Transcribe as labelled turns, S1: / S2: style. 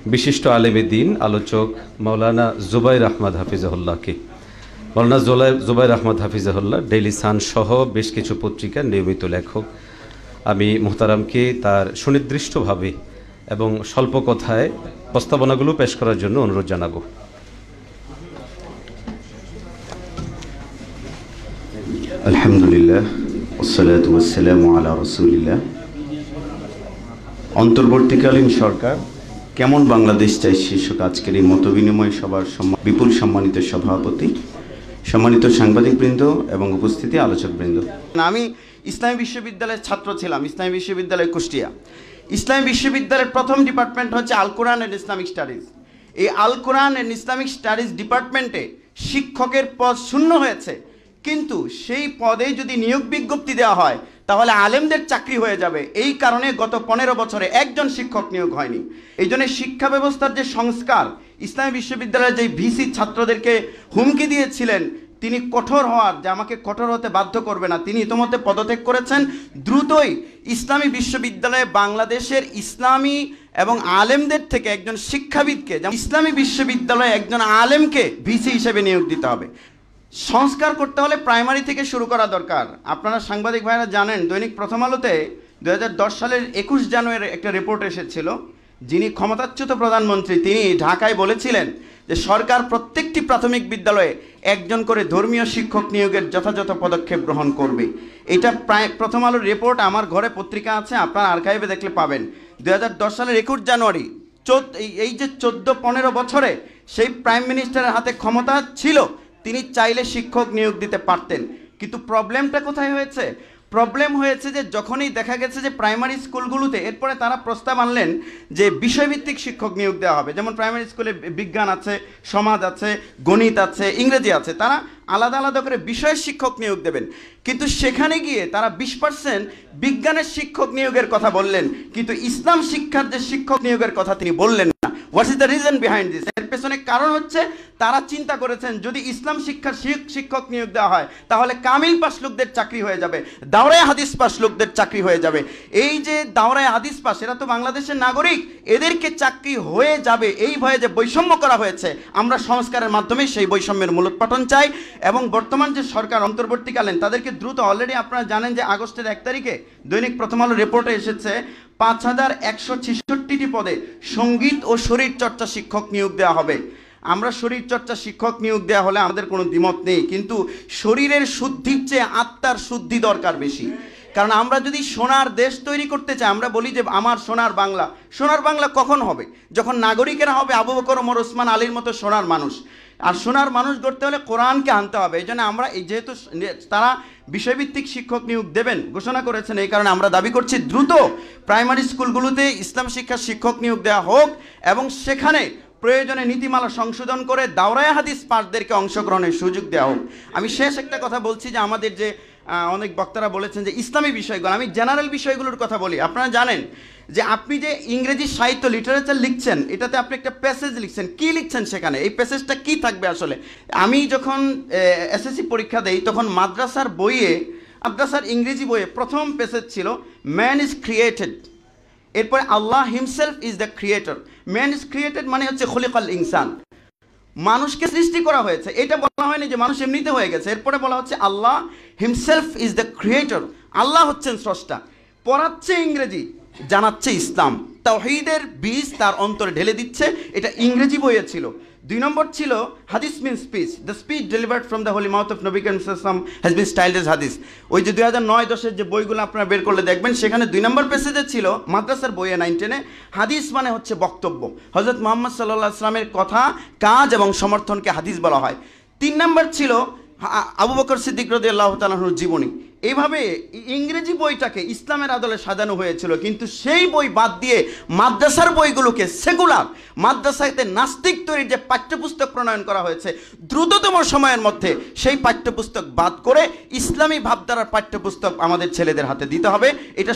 S1: বিশিষ্ট আলেমে দ্বীন আলোচক মাওলানা জুবাইর আহমদ হাফিজাহুল্লাহকে। মাওলানা জুবাইর আহমদ হাফিজাহুল্লাহ ডেইলি সান সহ বেশ কিছু পত্রিকার নিয়মিত লেখক। আমি মুহতারামকে তার সুনির্দিষ্টভাবে এবং স্বল্প কথায় প্রস্তাবনাগুলো পেশ করার জন্য অনুরোধ জানাবো।
S2: আলহামদুলিল্লাহ ওয়াসসালাতু ওয়াসসালামু আলা রাসূলিল্লাহ। অন্তর্বর্তীকালীন সরকার কেমন বাংলাদেশ চাই শীর্ষক আজকের এই মতবিনিময় সভার বিপুল সম্মানিত সভাপতি, সম্মানিত সাংবাদিকবৃন্দ এবং উপস্থিতি আলোচকবৃন্দ।
S3: আমি ইসলামী বিশ্ববিদ্যালয়ের ছাত্র ছিলাম, ইসলামী বিশ্ববিদ্যালয় কুষ্টিয়া। ইসলামী বিশ্ববিদ্যালয়ের প্রথম ডিপার্টমেন্ট হচ্ছে আল কোরআন অ্যান্ড ইসলামিক স্টাডিজ। এই আল কোরআন অ্যান্ড ইসলামিক স্টাডিজ ডিপার্টমেন্টে শিক্ষকের পদ শূন্য হয়েছে, কিন্তু সেই পদে যদি নিয়োগ বিজ্ঞপ্তি দেওয়া হয় তাহলে আলেমদের চাকরি হয়ে যাবে। এই কারণে গত 15 বছরে একজন শিক্ষক নিয়োগ হয়নি। এই জন্য শিক্ষা ব্যবস্থার যে সংস্কার, ইসলামী বিশ্ববিদ্যালয়ের যে ভিসি ছাত্রদেরকে হুমকি দিয়েছিলেন তিনি কঠোর হওয়ার, যে আমাকে কঠোর হতে বাধ্য করবে না, তিনি ইতিমধ্যে পদত্যাগ করেছেন। দ্রুতই ইসলামী বিশ্ববিদ্যালয়ে বাংলাদেশের ইসলামী এবং আলেমদের থেকে একজন শিক্ষাবিদকে, যেমন ইসলামী বিশ্ববিদ্যালয়ে একজন আলেমকে ভিসি হিসেবে নিয়োগ দিতে হবে। সংস্কার করতে হলে প্রাইমারি থেকে শুরু করা দরকার। আপনারা সাংবাদিক ভাইরা জানেন, দৈনিক প্রথম আলোতে 2010 সালের 21 জানুয়ারি একটা রিপোর্ট এসেছিল। যিনি ক্ষমতাচ্যুত প্রধানমন্ত্রী তিনি ঢাকায় বলেছিলেন যে সরকার প্রত্যেকটি প্রাথমিক বিদ্যালয়ে একজন করে ধর্মীয় শিক্ষক নিয়োগের যথাযথ পদক্ষেপ গ্রহণ করবে। এটা প্রথম আলোর রিপোর্ট, আমার ঘরে পত্রিকা আছে, আপনারা আর্কাইভে দেখলে পাবেন। 2010 সালের 21 জানুয়ারি, এই যে 14-15 বছরে সেই প্রাইম মিনিস্টারের হাতে ক্ষমতা ছিল, তিনি চাইলে শিক্ষক নিয়োগ দিতে পারতেন। কিন্তু প্রবলেমটা কোথায় হয়েছে? প্রবলেম হয়েছে যে যখনই দেখা গেছে যে প্রাইমারি স্কুলগুলোতে, এরপরে তারা প্রস্তাব আনলেন যে বিষয়ভিত্তিক শিক্ষক নিয়োগ দেওয়া হবে। যেমন প্রাইমারি স্কুলে বিজ্ঞান আছে, সমাজ আছে, গণিত আছে, ইংরেজি আছে, তারা আলাদা আলাদা করে বিষয়ের শিক্ষক নিয়োগ দেবেন। কিন্তু সেখানে গিয়ে তারা 20% বিজ্ঞানের শিক্ষক নিয়োগের কথা বললেন, কিন্তু ইসলাম শিক্ষার যে শিক্ষক নিয়োগের কথা তিনি বললেন না। What is the reason behind this? এর পেছনে কারণ হচ্ছে তারা চিন্তা করেছেন যদি ইসলাম শিক্ষার শিক্ষক নিয়োগ দেওয়া হয় তাহলে কামিল পাস লোকদের চাকরি হয়ে যাবে, দাওরায়ে হাদিস পাস লোকদের চাকরি হয়ে যাবে। এই যে দাওরায়ে হাদিস পাস, এরা তো বাংলাদেশের নাগরিক, এদেরকে চাকরি হয়ে যাবে এই ভয়ে যে বৈষম্য করা হয়েছে। আমরা সংস্কারের মাধ্যমে সেই বৈষম্যের মূলোৎপাটন চাই। এবং বর্তমান যে সরকার অন্তর্বর্তীকালীন, তাদেরকে দ্রুত, অলরেডি আপনারা জানেন যে আগস্টের 1 তারিখে দৈনিক প্রথম আলো রিপোর্টে এসেছে 5166টি পদে সঙ্গীত ও শরীরচর্চা শিক্ষক নিয়োগ দেওয়া হবে। আমরা শরীরচর্চা শিক্ষক নিয়োগ দেওয়া হলে আমাদের কোনো দ্বিমত নেই, কিন্তু শরীরের শুদ্ধির চেয়ে আত্মার শুদ্ধি দরকার বেশি। কারণ আমরা যদি সোনার দেশ তৈরি করতে চাই, আমরা বলি যে আমার সোনার বাংলা। সোনার বাংলা কখন হবে? যখন নাগরিকেরা হবে আবু বকর, ওমর, ওসমান, আলীর মতো সোনার মানুষ। আর সোনার মানুষ গড়তে হলে কোরআনকে আনতে হবে। এই জন্য আমরা, যেহেতু তারা বিষয়ভিত্তিক শিক্ষক নিয়োগ দেবেন ঘোষণা করেছেন, এই কারণে আমরা দাবি করছি দ্রুত প্রাইমারি স্কুলগুলোতে ইসলাম শিক্ষার শিক্ষক নিয়োগ দেওয়া হোক এবং সেখানে প্রয়োজনে নীতিমালা সংশোধন করে দাওরায়ে হাদিস পাঠদেরকে অংশগ্রহণের সুযোগ দেওয়া হোক। আমি শেষ একটা কথা বলছি যে আমাদের যে অনেক বক্তারা বলেছেন যে ইসলামী বিষয়গুলো, আমি জেনারেল বিষয়গুলোর কথা বলি। আপনারা জানেন যে আপনি যে ইংরেজি সাহিত্য লিটারেচার লিখছেন, এটাতে আপনি একটা প্যাসেজ লিখছেন, কি লিখছেন সেখানে, এই প্যাসেজটা কি থাকবে আসলে? আমি যখন এসএসসি পরীক্ষা দেই তখন মাদ্রাসার বইয়ে, মাদ্রাসার ইংরেজি বইয়ে প্রথম প্যাসেজ ছিল ম্যান ইজ ক্রিয়েটেড, এরপরে Allah himself is the creator. Man is created মানে হচ্ছে খলিকাল ইনসান, মানুষকে সৃষ্টি করা হয়েছে। এটা বলা হয়নি যে মানুষ এমনিতে হয়ে গেছে। এরপরে বলা হচ্ছে আল্লাহ হিমসেলফ ইজ দ্য ক্রিয়েটর, আল্লাহ হচ্ছেন স্রষ্টা। পড়াচ্ছে ইংরেজি, জানাচ্ছে ইসলাম, তাওহীদের বীজ তার অন্তরে ঢেলে দিচ্ছে। এটা ইংরেজি বইয়ে ছিল। 2 নম্বর ছিল hadith mean speech, the speech delivered from the holy mouth of নবী করিম সাল্লাল্লাহু আলাইহি ওয়াসাল্লাম হ্যাজ বিন স্টাইলড এজ হাদিস। ওই যে 2009-10 যে বইগুলো আপনারা বের করলে দেখবেন, সেখানে 2 নম্বর পেজে ছিল মাদ্রাসার বইয়ে 9-10-এ হাদিস মানে হচ্ছে বক্তব্য, হযরত মুহাম্মদ সাল্লাল্লাহু আলাইহি ওয়াসাল্লামের কথা, কাজ এবং সমর্থনকে হাদিস বলা হয়। 3 নম্বর ছিল আবু বকর সিদ্দিক রাদিয়াল্লাহু তাআলা আনহুর জীবনী। এইভাবে ইংরেজি বইটাকে ইসলামের আদলে সাজানো হয়েছিল, কিন্তু সেই বই বাদ দিয়ে মাদ্রাসার বইগুলোকে সেকুলার, মাদ্রাসাতে নাস্তিক তৈরির যে পাঠ্যপুস্তক প্রণয়ন করা হয়েছে, দ্রুততম সময়ের মধ্যে সেই পাঠ্যপুস্তক বাদ করে ইসলামী ভাবধারার পাঠ্যপুস্তক আমাদের ছেলেদের হাতে দিতে হবে। এটা